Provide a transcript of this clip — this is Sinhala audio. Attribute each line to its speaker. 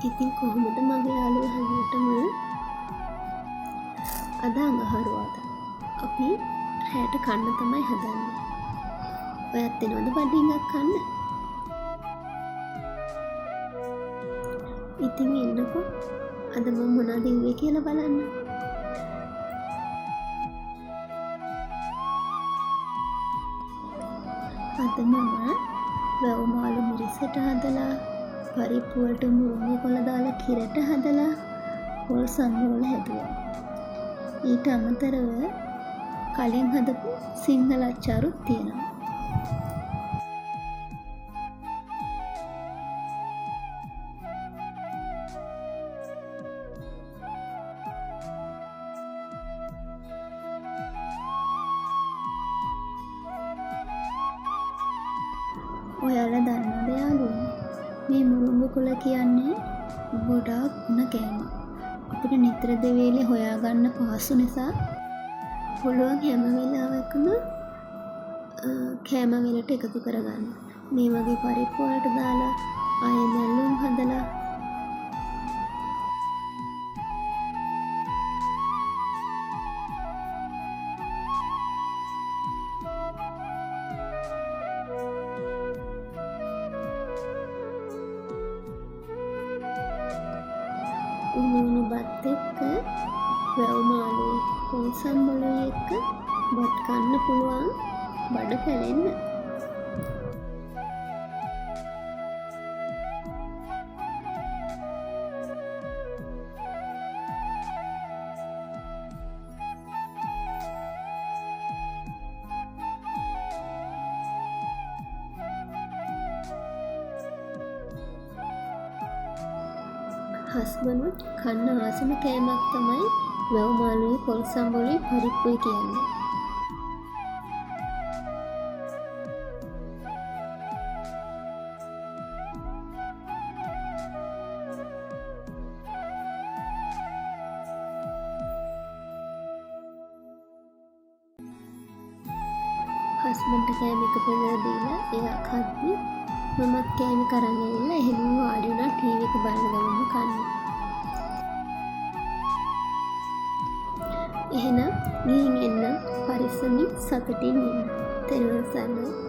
Speaker 1: ඉතින් කොහොමද මගේ යාළුවෝ හැමෝටම අද අඟහරුවාදා අපි රෑට කන්න තමයි හදන්නේ. ඔයත් එනවද බඩින්ගක් කන්න? ඉතින් එන්නකෝ අද මම මොනවද ඉන්නේ කියලා බලන්න. අද මම වැව් මාළු මිරිසට හදලා, පරිප්පු වලට මුරුංගේ කොළ දාලා කිරට හදලා පොල් සම්බෝල හැදුවා. ඊට අමතරව කලින් හදපු සිංහල අච්චාරුත් තියෙනවා. ඔයාලා දන්නවද යාළුවනේ, මේ මුරුංගු කොළ කියන්නේ ගොඩාක් උණ කෑමක්. අපිට නිතර දෙවේලේ හොයාගන්න පහසු නිසා පුළුවන් හැම වෙලාවකම කෑම වලට එකතු කරගන්න. මේ වගේ පරිප්පු වලට දාලා ආයෙ මැල්ලුම් හදලා උණු බත් එක්ක වැව් මාළුයි පොල් සම්බොලුයි එක්ක බත් කන්න පුළුවන් බඩ පැලෙන්න. හස්බන්ඩ්වත් කන්න ආසම කෑමක් තමයි වැව් මාළුයි පොල් සම්බොලුයි පරිප්පුයි කියන්නේ. හස්බන්ඩ්ට කෑම එක පෙන්නලා දීලා එයා කද්දි මමත් කෑම කරන් ඇවිල්ලා එහෙම වාඩි වුණා ටීවී එක බලන ගමන්ම කන්න. එහෙනම් ගිහින් එන්න පරිස්සමින් සතුටින් ඉන්න. තෙරුවන් සරණයි.